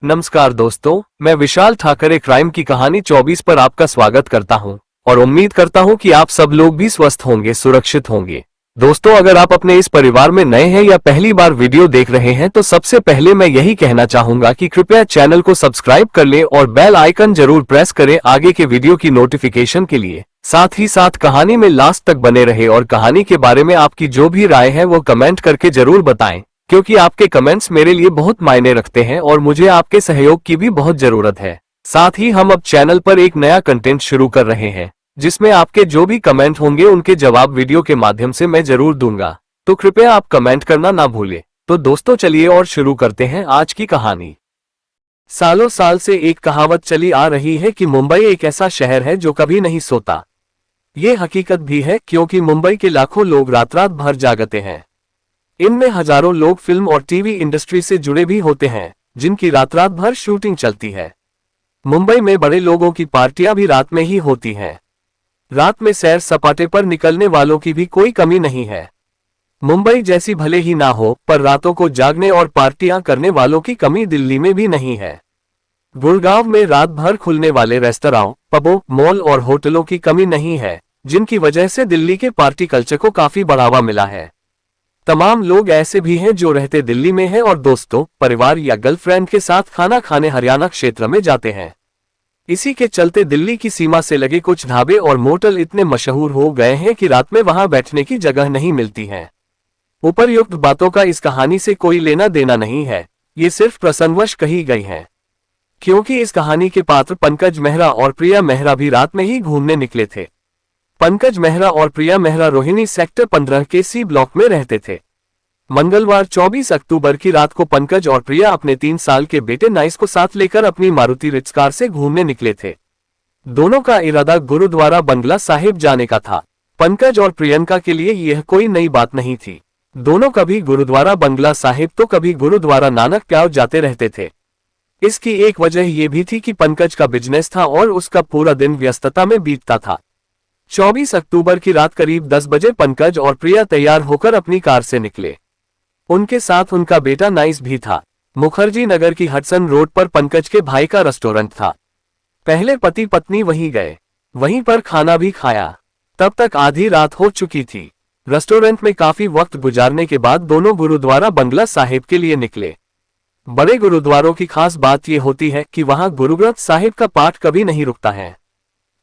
नमस्कार दोस्तों, मैं विशाल ठाकरे क्राइम की कहानी 24 पर आपका स्वागत करता हूं और उम्मीद करता हूं कि आप सब लोग भी स्वस्थ होंगे, सुरक्षित होंगे। दोस्तों, अगर आप अपने इस परिवार में नए हैं या पहली बार वीडियो देख रहे हैं तो सबसे पहले मैं यही कहना चाहूंगा कि कृपया चैनल को सब्सक्राइब कर लें और बेल आइकन जरूर प्रेस करें आगे के वीडियो की नोटिफिकेशन के लिए। साथ ही साथ कहानी में लास्ट तक बने रहे और कहानी के बारे में आपकी जो भी राय है वो कमेंट करके जरूर बताएं, क्योंकि आपके कमेंट्स मेरे लिए बहुत मायने रखते हैं और मुझे आपके सहयोग की भी बहुत जरूरत है। साथ ही हम अब चैनल पर एक नया कंटेंट शुरू कर रहे हैं जिसमें आपके जो भी कमेंट होंगे उनके जवाब वीडियो के माध्यम से मैं जरूर दूंगा, तो कृपया आप कमेंट करना ना भूलें। तो दोस्तों चलिए और शुरू करते हैं आज की कहानी। सालों साल से एक कहावत चली आ रही है कि मुंबई एक ऐसा शहर है जो कभी नहीं सोता। ये हकीकत भी है क्योंकि मुंबई के लाखों लोग रात रात भर जागते हैं। इनमें हजारों लोग फिल्म और टीवी इंडस्ट्री से जुड़े भी होते हैं जिनकी रात रात भर शूटिंग चलती है। मुंबई में बड़े लोगों की पार्टियां भी रात में ही होती हैं। रात में सैर सपाटे पर निकलने वालों की भी कोई कमी नहीं है। मुंबई जैसी भले ही ना हो, पर रातों को जागने और पार्टियां करने वालों की कमी दिल्ली में भी नहीं है। गुड़गांव में रात भर खुलने वाले रेस्तरां, पबों, मॉल और होटलों की कमी नहीं है, जिनकी वजह से दिल्ली के पार्टी कल्चर को काफी बढ़ावा मिला है। तमाम लोग ऐसे भी हैं जो रहते दिल्ली में हैं और दोस्तों, परिवार या गर्लफ्रेंड के साथ खाना खाने हरियाणा क्षेत्र में जाते हैं। इसी के चलते दिल्ली की सीमा से लगे कुछ ढाबे और मोटल इतने मशहूर हो गए हैं कि रात में वहां बैठने की जगह नहीं मिलती है। उपर्युक्त बातों का इस कहानी से कोई लेना देना नहीं है, ये सिर्फ प्रसंगवश कही गई हैं। क्योंकि इस कहानी के पात्र पंकज मेहरा और प्रिया मेहरा भी रात में ही घूमने निकले थे। पंकज मेहरा और प्रिया मेहरा रोहिणी सेक्टर 15 के सी ब्लॉक में रहते थे। मंगलवार 24 अक्टूबर की रात को पंकज और प्रिया अपने 3 साल के बेटे नाइस को साथ लेकर अपनी मारुति रिट्ज कार से घूमने निकले थे। दोनों का इरादा गुरुद्वारा बंगला साहिब जाने का था। पंकज और प्रियंका के लिए यह कोई नई बात नहीं थी। दोनों कभी गुरुद्वारा बंगला साहिब तो कभी गुरुद्वारा नानक प्याव जाते रहते थे। इसकी एक वजह यह भी थी कि पंकज का बिजनेस था और उसका पूरा दिन व्यस्तता में बीतता था। 24 अक्टूबर की रात करीब 10 बजे पंकज और प्रिया तैयार होकर अपनी कार से निकले। उनके साथ उनका बेटा नाइस भी था। मुखर्जी नगर की हडसन रोड पर पंकज के भाई का रेस्टोरेंट था। पहले पति पत्नी वहीं गए, वहीं पर खाना भी खाया। तब तक आधी रात हो चुकी थी। रेस्टोरेंट में काफी वक्त गुजारने के बाद दोनों गुरुद्वारा बंगला साहिब के लिए निकले। बड़े गुरुद्वारों की खास बात यह होती है कि वहां गुरु ग्रंथ साहिब का पाठ कभी नहीं रुकता है।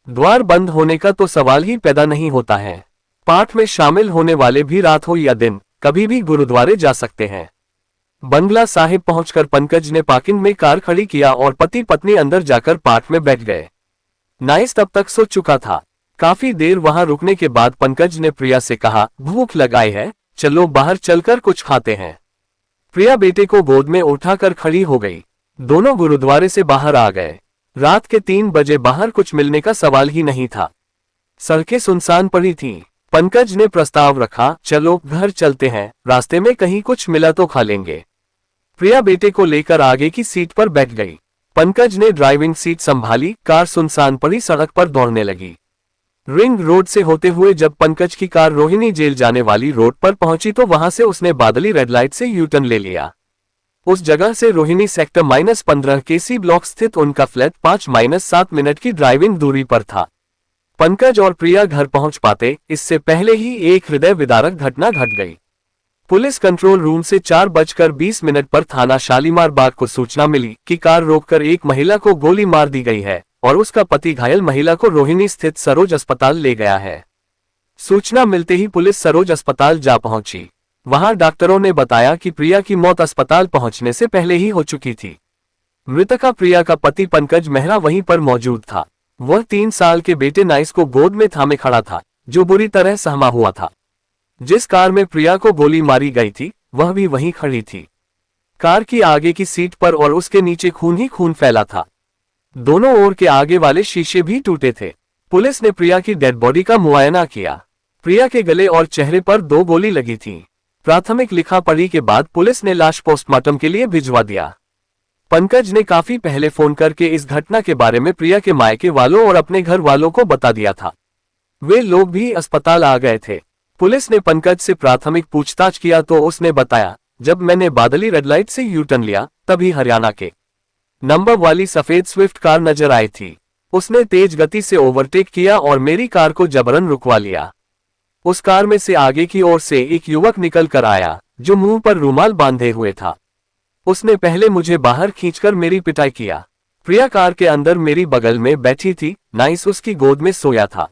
द्वार बंद होने का तो सवाल ही पैदा नहीं होता है। पाठ में शामिल होने वाले भी रात हो या दिन कभी भी गुरुद्वारे जा सकते हैं। बंगला साहिब पहुंचकर पंकज ने पार्किंग में कार खड़ी किया और पति पत्नी अंदर जाकर पाठ में बैठ गए। नाइस तब तक सो चुका था। काफी देर वहां रुकने के बाद पंकज ने प्रिया से कहा, भूख लगाई है, चलो बाहर चलकर कुछ खाते हैं। प्रिया बेटे को गोद में उठाकर खड़ी हो गई। दोनों गुरुद्वारे से बाहर आ गए। रात के 3 बजे बाहर कुछ मिलने का सवाल ही नहीं था। सड़कें सुनसान पड़ी थीं। पंकज ने प्रस्ताव रखा, चलो घर चलते हैं, रास्ते में कहीं कुछ मिला तो खा लेंगे। प्रिया बेटे को लेकर आगे की सीट पर बैठ गई। पंकज ने ड्राइविंग सीट संभाली। कार सुनसान पड़ी सड़क पर दौड़ने लगी। रिंग रोड से होते हुए जब पंकज की कार रोहिणी जेल जाने वाली रोड पर पहुंची तो वहां से उसने बादली रेड लाइट से यू टर्न ले लिया। उस जगह से रोहिणी सेक्टर -15 के सी ब्लॉक स्थित उनका फ्लैट 5-7 मिनट की ड्राइविंग दूरी पर था। पंकज और प्रिया घर पहुंच पाते इससे पहले ही एक हृदय विदारक घटना घट गई। पुलिस कंट्रोल रूम से 4:20 पर थाना शालीमार बाग को सूचना मिली कि कार रोककर एक महिला को गोली मार दी गई है और उसका पति घायल महिला को रोहिणी स्थित सरोज अस्पताल ले गया है। सूचना मिलते ही पुलिस सरोज अस्पताल जा पहुंची। वहां डॉक्टरों ने बताया कि प्रिया की मौत अस्पताल पहुंचने से पहले ही हो चुकी थी। मृतका प्रिया का पति पंकज मेहरा वहीं पर मौजूद था। वह 3 साल के बेटे नाइस को गोद में थामे खड़ा था, जो बुरी तरह सहमा हुआ था। जिस कार में प्रिया को गोली मारी गई थी वह भी वहीं खड़ी थी। कार की आगे की सीट पर और उसके नीचे खून ही खून फैला था। दोनों ओर के आगे वाले शीशे भी टूटे थे। पुलिस ने प्रिया की डेड बॉडी का मुआयना किया। प्रिया के गले और चेहरे पर 2 गोली लगी थी। प्राथमिक लिखा पढ़ी के बाद पुलिस ने लाश पोस्टमार्टम के लिए भिजवा दिया। पंकज ने काफी पहले फोन करके इस घटना के बारे में प्रिया के मायके वालों और अपने घर वालों को बता दिया था। वे लोग भी अस्पताल आ गए थे। पुलिस ने पंकज से प्राथमिक पूछताछ किया तो उसने बताया, जब मैंने बादली रेड लाइट से यू टर्न लिया तभी हरियाणा के नंबर वाली सफेद स्विफ्ट कार नजर आई थी। उसने तेज गति से ओवरटेक किया और मेरी कार को जबरन रुकवा लिया। उस कार में से आगे की ओर से एक युवक निकल कर आया जो मुंह पर रूमाल बांधे हुए था। उसने पहले मुझे बाहर खींचकर मेरी पिटाई किया। प्रिया कार के अंदर मेरी बगल में बैठी थी, नाइस उसकी गोद में सोया था।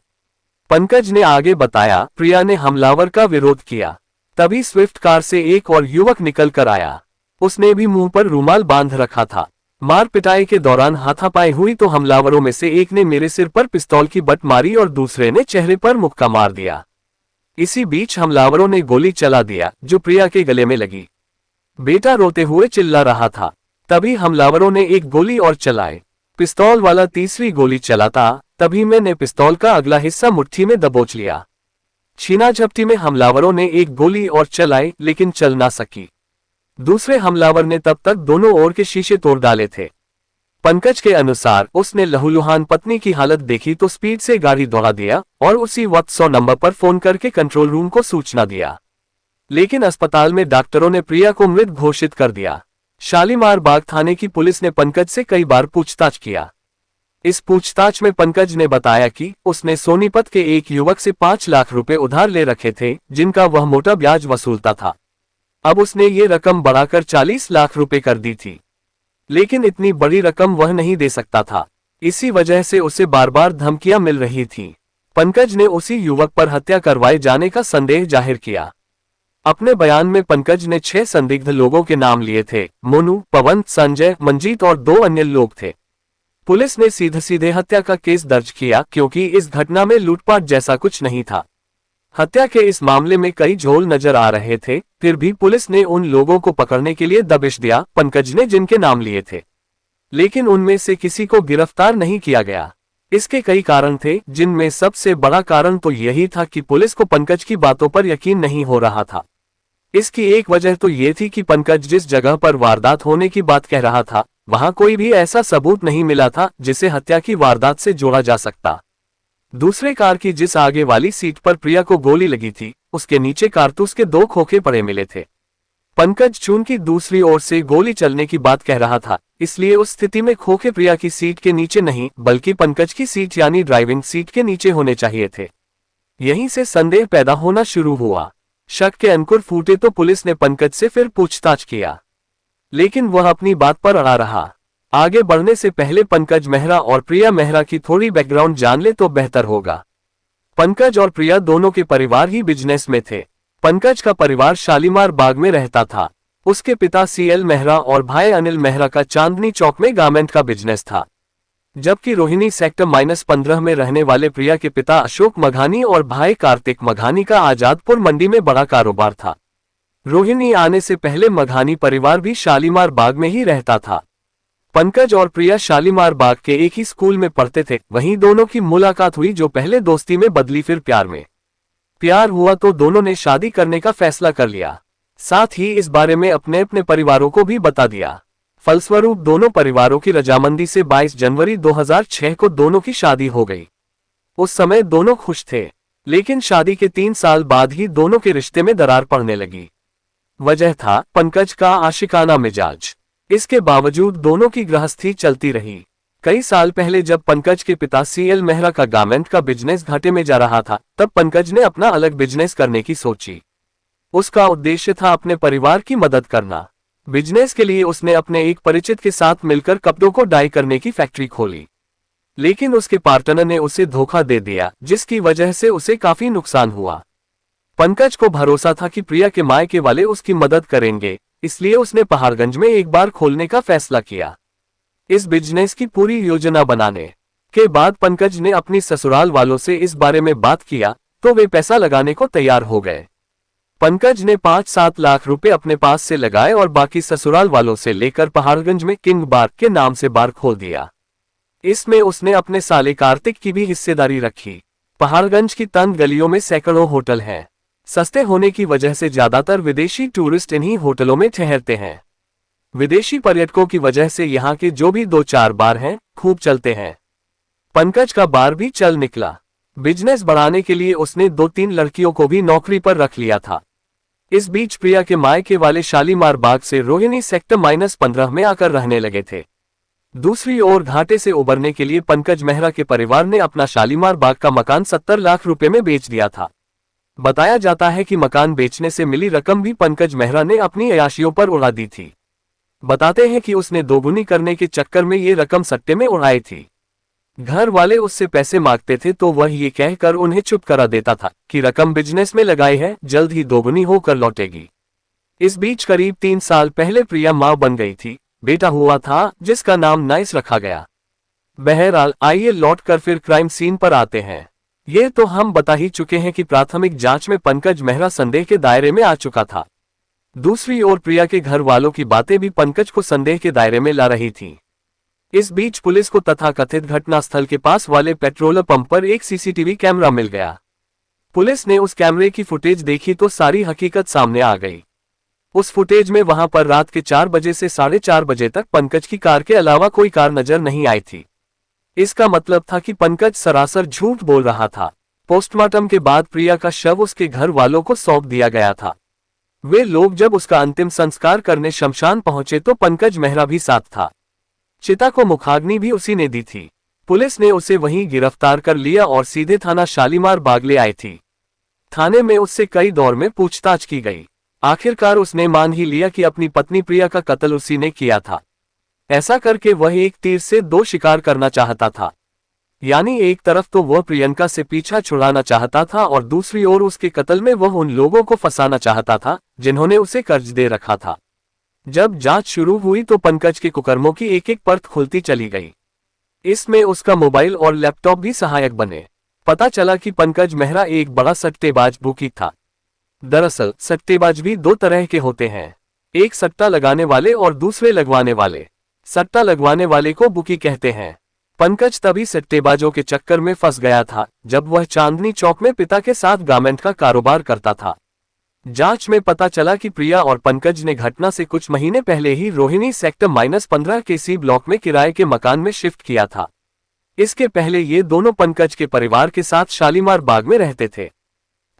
पंकज ने आगे बताया, प्रिया ने हमलावर का विरोध किया। तभी स्विफ्ट कार से एक और युवक निकल कर आया। उसने भी मुंह पर रूमाल बांध रखा था। मार पिटाई के दौरान हाथापाई हुई तो हमलावरों में से एक ने मेरे सिर पर पिस्तौल की बट मारी और दूसरे ने चेहरे पर मुक्का मार दिया। इसी बीच हमलावरों ने गोली चला दिया जो प्रिया के गले में लगी। बेटा रोते हुए चिल्ला रहा था। तभी हमलावरों ने एक गोली और चलाई। पिस्तौल वाला तीसरी गोली चलाता, तभी मैंने पिस्तौल का अगला हिस्सा मुट्ठी में दबोच लिया। छीना झपटी में हमलावरों ने एक गोली और चलाई लेकिन चल ना सकी। दूसरे हमलावर ने तब तक दोनों ओर के शीशे तोड़ डाले थे। पंकज के अनुसार उसने लहूलुहान पत्नी की हालत देखी तो स्पीड से गाड़ी दौड़ा दिया और उसी वक्त 100 नंबर पर फोन करके कंट्रोल रूम को सूचना दिया। लेकिन अस्पताल में डॉक्टरों ने प्रिया को मृत घोषित कर दिया। शालीमार बाग थाने की पुलिस ने पंकज से कई बार पूछताछ किया। इस पूछताछ में पंकज ने बताया कि उसने सोनीपत के एक युवक से 5 लाख रुपए उधार ले रखे थे जिनका वह मोटा ब्याज वसूलता था। अब उसने ये रकम बढ़ाकर 40 लाख रुपए कर दी थी, लेकिन इतनी बड़ी रकम वह नहीं दे सकता था। इसी वजह से उसे बार बार धमकियां मिल रही थी। पंकज ने उसी युवक पर हत्या करवाए जाने का संदेह जाहिर किया। अपने बयान में पंकज ने 6 संदिग्ध लोगों के नाम लिए थे। मोनू, पवन, संजय, मंजीत और 2 अन्य लोग थे। पुलिस ने सीधे सीधे हत्या का केस दर्ज किया क्योंकि इस घटना में लूटपाट जैसा कुछ नहीं था। हत्या के इस मामले में कई झोल नजर आ रहे थे, फिर भी पुलिस ने उन लोगों को पकड़ने के लिए दबिश दिया पंकज ने जिनके नाम लिए थे, लेकिन उनमें से किसी को गिरफ्तार नहीं किया गया। इसके कई कारण थे, जिनमें सबसे बड़ा कारण तो यही था कि पुलिस को पंकज की बातों पर यकीन नहीं हो रहा था। इसकी एक वजह तो ये थी कि पंकज जिस जगह पर वारदात होने की बात कह रहा था वहां कोई भी ऐसा सबूत नहीं मिला था जिसे हत्या की वारदात से जोड़ा जा सकता। दूसरे कार की जिस आगे वाली सीट पर प्रिया को गोली लगी थी उसके नीचे कारतूस के 2 खोखे पड़े मिले थे। पंकज चूंकि दूसरी ओर से गोली चलने की बात कह रहा था, इसलिए उस स्थिति में खोखे प्रिया की सीट के नीचे नहीं बल्कि पंकज की सीट यानी ड्राइविंग सीट के नीचे होने चाहिए थे। यहीं से संदेह पैदा होना शुरू हुआ। शक के अंकुर फूटे तो पुलिस ने पंकज से फिर पूछताछ किया, लेकिन वह अपनी बात पर अड़ा रहा। आगे बढ़ने से पहले पंकज मेहरा और प्रिया मेहरा की थोड़ी बैकग्राउंड जान ले तो बेहतर होगा। पंकज और प्रिया दोनों के परिवार ही बिजनेस में थे। पंकज का परिवार शालीमार बाग में रहता था। उसके पिता CL मेहरा और भाई अनिल मेहरा का चांदनी चौक में गारमेंट का बिजनेस था, जबकि रोहिणी सेक्टर -15 में रहने वाले प्रिया के पिता अशोक मघानी और भाई कार्तिक मघानी का आजादपुर मंडी में बड़ा कारोबार था। रोहिणी आने से पहले मघानी परिवार भी शालीमार बाग में ही रहता था। पंकज और प्रिया शालीमार बाग के एक ही स्कूल में पढ़ते थे। वहीं दोनों की मुलाकात हुई जो पहले दोस्ती में बदली फिर प्यार में। प्यार हुआ तो दोनों ने शादी करने का फैसला कर लिया, साथ ही इस बारे में अपने अपने परिवारों को भी बता दिया। फलस्वरूप दोनों परिवारों की रजामंदी से 22 जनवरी 2006 को दोनों की शादी हो गई। उस समय दोनों खुश थे, लेकिन शादी के 3 साल बाद ही दोनों के रिश्ते में दरार पड़ने लगी। वजह था पंकज का आशिकाना मिजाज। इसके बावजूद दोनों की गृहस्थी चलती रही। कई साल पहले जब पंकज के पिता CL मेहरा का गारमेंट का बिजनेस घाटे में जा रहा था, तब पंकज ने अपना अलग बिजनेस करने की सोची। उसका उद्देश्य था अपने परिवार की मदद करना। बिजनेस के लिए उसने अपने एक परिचित के साथ मिलकर कपड़ों को डाई करने की फैक्ट्री खोली, लेकिन उसके पार्टनर ने उसे धोखा दे दिया, जिसकी वजह से उसे काफी नुकसान हुआ। पंकज को भरोसा था कि प्रिया के मायके वाले उसकी मदद करेंगे, इसलिए उसने पहाड़गंज में एक बार खोलने का फैसला किया। इस बिजनेस की पूरी योजना बनाने के बाद पंकज ने अपनी ससुराल वालों से इस बारे में बात किया तो वे पैसा लगाने को तैयार हो गए। पंकज ने 5-7 लाख रुपए अपने पास से लगाए और बाकी ससुराल वालों से लेकर पहाड़गंज में किंग बार के नाम से बार खोल दिया। इसमें उसने अपने साले कार्तिक की भी हिस्सेदारी रखी। पहाड़गंज की तंग गलियों में सैकड़ों होटल हैं। सस्ते होने की वजह से ज्यादातर विदेशी टूरिस्ट इन्हीं होटलों में ठहरते हैं। विदेशी पर्यटकों की वजह से यहाँ के जो भी 2-4 बार हैं, खूब चलते हैं। पंकज का बार भी चल निकला। बिजनेस बढ़ाने के लिए उसने 2-3 लड़कियों को भी नौकरी पर रख लिया था। इस बीच प्रिया के मायके वाले शालीमार बाग से रोहिणी सेक्टर -15 में आकर रहने लगे थे। दूसरी ओर घाटे से उबरने के लिए पंकज मेहरा के परिवार ने अपना शालीमार बाग का मकान 70 लाख रुपए में बेच दिया था। बताया जाता है कि मकान बेचने से मिली रकम भी पंकज मेहरा ने अपनी अय्याशियों पर उड़ा दी थी। बताते हैं कि उसने दोगुनी करने के चक्कर में ये रकम सट्टे में उड़ाई थी। घर वाले उससे पैसे मांगते थे तो वह ये कहकर उन्हें चुप करा देता था कि रकम बिजनेस में लगाई है, जल्द ही दोगुनी होकर लौटेगी। इस बीच करीब 3 साल पहले प्रिया मां बन गई थी। बेटा हुआ था जिसका नाम नाइस रखा गया। बहरहाल आइए लौटकर फिर क्राइम सीन पर आते हैं। ये तो हम बता ही चुके हैं कि प्राथमिक जांच में पंकज मेहरा संदेह के दायरे में आ चुका था। दूसरी ओर प्रिया के घर वालों की बातें भी पंकज को संदेह के दायरे में ला रही थी। इस बीच पुलिस को तथाकथित घटनास्थल के पास वाले पेट्रोल पंप पर एक सीसीटीवी कैमरा मिल गया। पुलिस ने उस कैमरे की फुटेज देखी तो सारी हकीकत सामने आ गई। उस फुटेज में वहां पर रात के 4 बजे से 4:30 बजे तक पंकज की कार के अलावा कोई कार नजर नहीं आई थी। इसका मतलब था कि पंकज सरासर झूठ बोल रहा था। पोस्टमार्टम के बाद प्रिया का शव उसके घर वालों को सौंप दिया गया था। वे लोग जब उसका अंतिम संस्कार करने शमशान पहुंचे तो पंकज मेहरा भी साथ था। चिता को मुखाग्नि भी उसी ने दी थी। पुलिस ने उसे वहीं गिरफ्तार कर लिया और सीधे थाना शालीमार बाग ले आई थी। थाने में उससे कई दौर में पूछताछ की गई। आखिरकार उसने मान ही लिया कि अपनी पत्नी प्रिया का कत्ल उसी ने किया था। ऐसा करके वह एक तीर से 2 शिकार करना चाहता था। यानी एक तरफ तो वह प्रियंका से पीछा छुड़ाना चाहता था और दूसरी ओर उसके कत्ल में वह उन लोगों को फंसाना चाहता था जिन्होंने उसे कर्ज दे रखा था। जब जांच शुरू हुई तो पंकज के कुकर्मों की एक एक परत खुलती चली गई। इसमें उसका मोबाइल और लैपटॉप भी सहायक बने। पता चला कि पंकज मेहरा एक बड़ा सट्टेबाज बुकी था। दरअसल सट्टेबाज भी 2 तरह के होते हैं, एक सट्टा लगाने वाले और दूसरे लगवाने वाले। सट्टा लगवाने वाले को बुकी कहते हैं। पंकज तभी सट्टेबाजों के चक्कर में फंस गया था जब वह चांदनी चौक में पिता के साथ गारमेंट का कारोबार करता था। जांच में पता चला कि प्रिया और पंकज ने घटना से कुछ महीने पहले ही रोहिणी सेक्टर -15 के सी ब्लॉक में किराए के मकान में शिफ्ट किया था। इसके पहले ये दोनों पंकज के परिवार के साथ शालीमार बाग में रहते थे।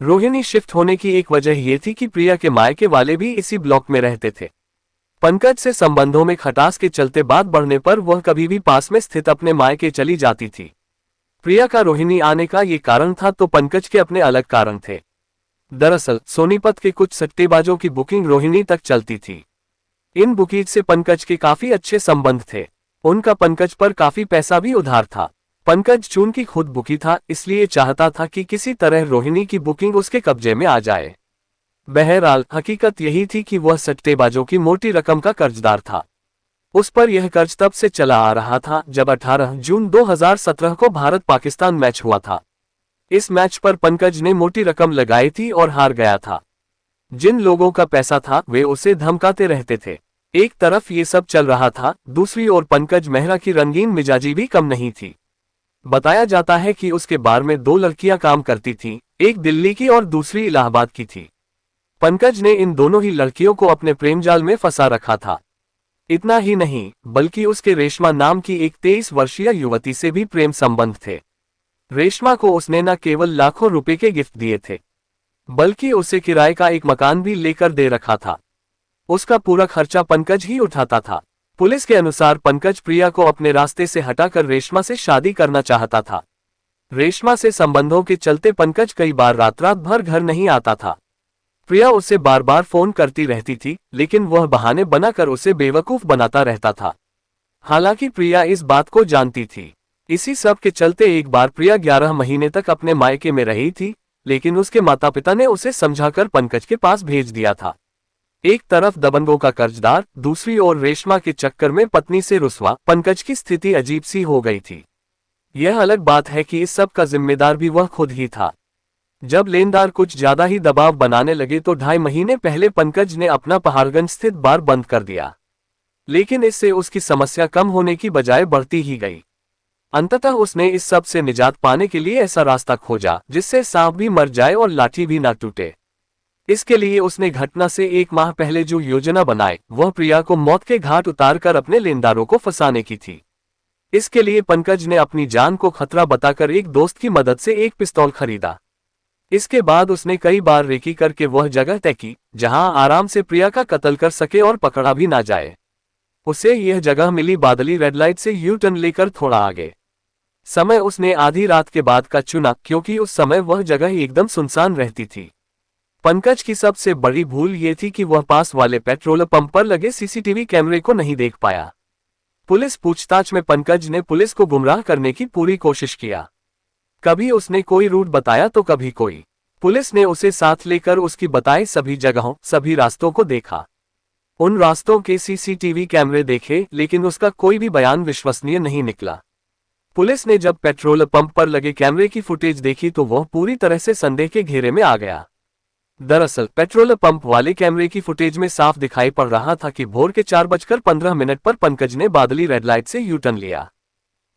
रोहिणी शिफ्ट होने की एक वजह ये थी कि प्रिया के मायके वाले भी इसी ब्लॉक में रहते थे। पंकज से संबंधों में खटास के चलते बात बढ़ने पर वह कभी भी पास में स्थित अपने मायके चली जाती थी। प्रिया का रोहिणी आने का ये कारण था तो पंकज के अपने अलग कारण थे। दरअसल सोनीपत के कुछ सट्टेबाजों की बुकिंग रोहिणी तक चलती थी। इन बुकीज से पंकज के काफी अच्छे संबंध थे। उनका पंकज पर काफी पैसा भी उधार था। पंकज चूंकि खुद बुकी था इसलिए चाहता था कि किसी तरह रोहिणी की बुकिंग उसके कब्जे में आ जाए। बहरहाल हकीकत यही थी कि वह सट्टेबाजों की मोटी रकम का कर्जदार था। उस पर यह कर्ज तब से चला आ रहा था जब 18 जून 2017 को भारत पाकिस्तान मैच हुआ था। इस मैच पर पंकज ने मोटी रकम लगाई थी और हार गया था। जिन लोगों का पैसा था वे उसे धमकाते रहते थे। एक तरफ ये सब चल रहा था, दूसरी ओर पंकज मेहरा की रंगीन मिजाजी भी कम नहीं थी। बताया जाता है कि उसके बार में 2 लड़कियां काम करती थीं, एक दिल्ली की और दूसरी इलाहाबाद की थी। पंकज ने इन दोनों ही लड़कियों को अपने प्रेमजाल में फंसा रखा था। इतना ही नहीं बल्कि उसके रेशमा नाम की एक 23 वर्षीय युवती से भी प्रेम संबंध थे। रेशमा को उसने न केवल लाखों रुपए के गिफ्ट दिए थे बल्कि उसे किराए का एक मकान भी लेकर दे रखा था। उसका पूरा खर्चा पंकज ही उठाता था। पुलिस के अनुसार पंकज प्रिया को अपने रास्ते से हटाकर रेशमा से शादी करना चाहता था। रेशमा से संबंधों के चलते पंकज कई बार रात भर घर नहीं आता था। प्रिया उसे बार बार फोन करती रहती थी लेकिन वह बहाने बनाकर उसे बेवकूफ बनाता रहता था। हालांकि प्रिया इस बात को जानती थी। इसी सब के चलते एक बार प्रिया 11 महीने तक अपने मायके में रही थी लेकिन उसके माता पिता ने उसे समझाकर पंकज के पास भेज दिया था। एक तरफ दबंगों का कर्जदार, दूसरी ओर रेशमा के चक्कर में पत्नी से रुसवा, पंकज की स्थिति अजीब सी हो गई थी। यह अलग बात है कि इस सब का जिम्मेदार भी वह खुद ही था। जब लेनदार कुछ ज्यादा ही दबाव बनाने लगे तो 2.5 महीने पहले पंकज ने अपना पहाड़गंज स्थित बार बंद कर दिया, लेकिन इससे उसकी समस्या कम होने की बजाय बढ़ती ही गई। अंततः उसने इस सब से निजात पाने के लिए ऐसा रास्ता खोजा जिससे सांप भी मर जाए और लाठी भी ना टूटे। इसके लिए उसने घटना से 1 माह पहले जो योजना बनाई वह प्रिया को मौत के घाट उतारकर अपने लेनदारों को फंसाने की थी। इसके लिए पंकज ने अपनी जान को खतरा बताकर एक दोस्त की मदद से एक पिस्तौल खरीदा। इसके बाद उसने कई बार रेकी करके वह जगह तय की जहां आराम से प्रिया का कत्ल कर सके और पकड़ा भी ना जाए। उसे यह जगह मिली बादली रेड लाइट से यू टर्न लेकर थोड़ा आगे। समय उसने आधी रात के बाद का चुना क्योंकि उस समय वह जगह एकदम सुनसान रहती थी। पंकज की सबसे बड़ी भूल ये थी कि वह पास वाले पेट्रोल पंप पर लगे सीसीटीवी कैमरे को नहीं देख पाया। पुलिस पूछताछ में पंकज ने पुलिस को गुमराह करने की पूरी कोशिश किया। कभी उसने कोई रूट बताया तो कभी कोई। पुलिस ने उसे साथ लेकर उसकी बताई सभी जगहों, सभी रास्तों को देखा। उन रास्तों के सीसीटीवी कैमरे देखे, लेकिन उसका कोई भी बयान विश्वसनीय नहीं निकला। पुलिस ने जब पेट्रोल पंप पर लगे कैमरे की फुटेज देखी तो वह पूरी तरह से संदेह के घेरे में आ गया। दरअसल पेट्रोल पंप वाले कैमरे की फुटेज में साफ दिखाई पड़ रहा था कि भोर के 4:15 पर पंकज ने बादली रेड लाइट से यू टर्न लिया।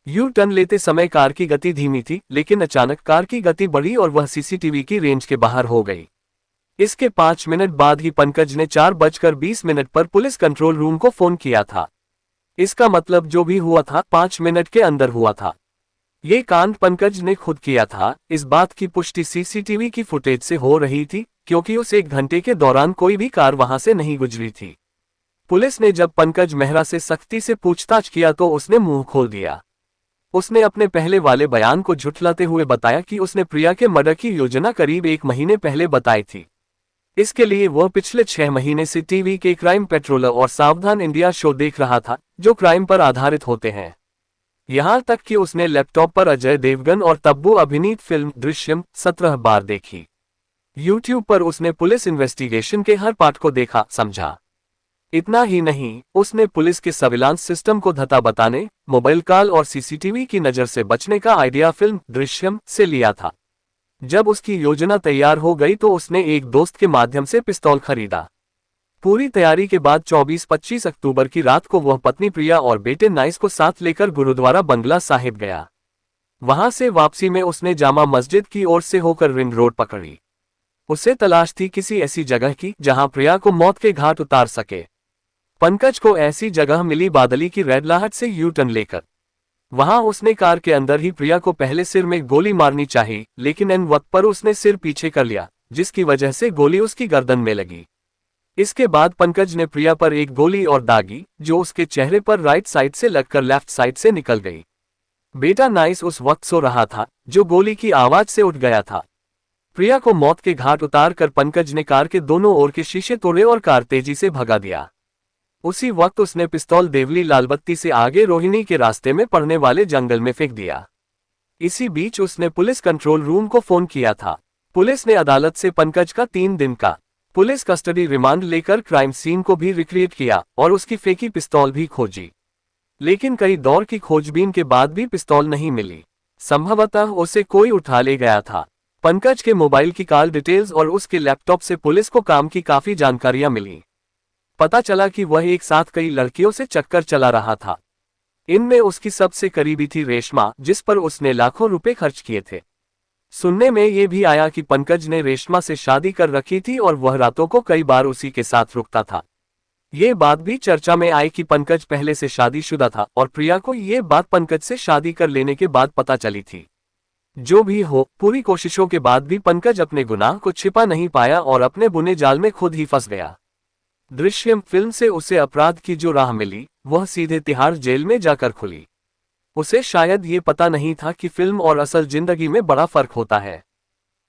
यू टर्न लेते समय कार की गति धीमी थी, लेकिन अचानक कार की गति बढ़ी और वह सीसीटीवी की रेंज के बाहर हो गई। इसके 5 मिनट बाद ही पंकज ने 4:20 पर पुलिस कंट्रोल रूम को फोन किया था। इसका मतलब जो भी हुआ था 5 मिनट के अंदर हुआ था। ये कांड पंकज ने खुद किया था। इस बात की पुष्टि सीसीटीवी की फुटेज से हो रही थी, क्योंकि उस 1 घंटे के दौरान कोई भी कार वहां से नहीं गुजरी थी। पुलिस ने जब पंकज मेहरा से सख्ती से पूछताछ किया तो उसने मुंह खोल दिया। उसने अपने पहले वाले बयान को झुठलाते हुए बताया कि उसने प्रिया के मर्डर की योजना करीब 1 महीने पहले बताई थी। इसके लिए वह पिछले 6 महीने से टीवी के क्राइम पेट्रोलर और सावधान इंडिया शो देख रहा था, जो क्राइम पर आधारित होते हैं। यहां तक कि उसने लैपटॉप पर अजय देवगन और तब्बू अभिनीत फिल्म दृश्यम 17 बार देखी। यूट्यूब पर उसने पुलिस इन्वेस्टिगेशन के हर पार्ट को देखा, समझा। इतना ही नहीं, उसने पुलिस के सर्विलांस सिस्टम को धता बताने, मोबाइल कॉल और सीसीटीवी की नजर से बचने का आइडिया फिल्म दृश्यम से लिया था। जब उसकी योजना तैयार हो गई तो उसने एक दोस्त के माध्यम से पिस्तौल खरीदा। पूरी तैयारी के बाद 24-25 अक्टूबर की रात को वह पत्नी प्रिया और बेटे नाइस को साथ लेकर गुरुद्वारा बंगला साहिब गया। वहां से वापसी में उसने जामा मस्जिद की ओर से होकर रिंग रोड पकड़ी। उसे तलाश थी किसी ऐसी जगह की जहां प्रिया को मौत के घाट उतार सके। पंकज को ऐसी जगह मिली बादली की रेड लाइट से यू टर्न लेकर। वहां उसने कार के अंदर ही प्रिया को पहले सिर में गोली मारनी चाहिए, लेकिन एन वक्त पर उसने सिर पीछे कर लिया, जिसकी वजह से गोली उसकी गर्दन में लगी। इसके बाद पंकज ने प्रिया पर एक गोली और दागी, जो उसके चेहरे पर राइट साइड से लगकर लेफ्ट साइड से निकल गई। बेटा नाइस उस वक्त सो रहा था, जो गोली की आवाज से उठ गया था। प्रिया को मौत के घाट उतार कर पंकज ने कार के दोनों ओर के शीशे तोड़े और कार तेजी से भगा दिया। उसी वक्त उसने पिस्तौल देवली लालबत्ती से आगे रोहिणी के रास्ते में पड़ने वाले जंगल में फेंक दिया। इसी बीच उसने पुलिस कंट्रोल रूम को फोन किया था। पुलिस ने अदालत से पंकज का 3 दिन का पुलिस कस्टडी रिमांड लेकर क्राइम सीन को भी रिक्रिएट किया और उसकी फेंकी पिस्तौल भी खोजी, लेकिन कई दौर की खोजबीन के बाद भी पिस्तौल नहीं मिली। संभवतः उसे कोई उठा ले गया था। पंकज के मोबाइल की कॉल डिटेल्स और उसके लैपटॉप से पुलिस को काम की काफी जानकारियां मिली। पता चला कि वह एक साथ कई लड़कियों से चक्कर चला रहा था। इनमें उसकी सबसे करीबी थी रेशमा, जिस पर उसने लाखों रुपए खर्च किए थे। सुनने में यह भी आया कि पंकज ने रेशमा से शादी कर रखी थी और वह रातों को कई बार उसी के साथ रुकता था। ये बात भी चर्चा में आई कि पंकज पहले से शादीशुदा था और प्रिया को ये बात पंकज से शादी कर लेने के बाद पता चली थी। जो भी हो, पूरी कोशिशों के बाद भी पंकज अपने गुनाह को छिपा नहीं पाया और अपने बुने जाल में खुद ही फंस गया। दृश्यम फिल्म से उसे अपराध की जो राह मिली, वह सीधे तिहाड़ जेल में जाकर खुली। उसे शायद ये पता नहीं था कि फिल्म और असल जिंदगी में बड़ा फर्क होता है।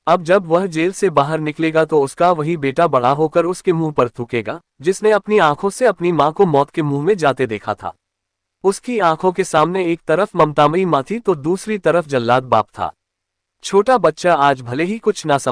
अब जब वह जेल से बाहर निकलेगा तो उसका वही बेटा बड़ा होकर उसके मुंह पर थूकेगा, जिसने अपनी आंखों से अपनी मां को मौत के मुंह में जाते देखा था। उसकी आंखों के सामने एक तरफ ममतामयी मां थी तो दूसरी तरफ जल्लाद बाप था। छोटा बच्चा आज भले ही कुछ ना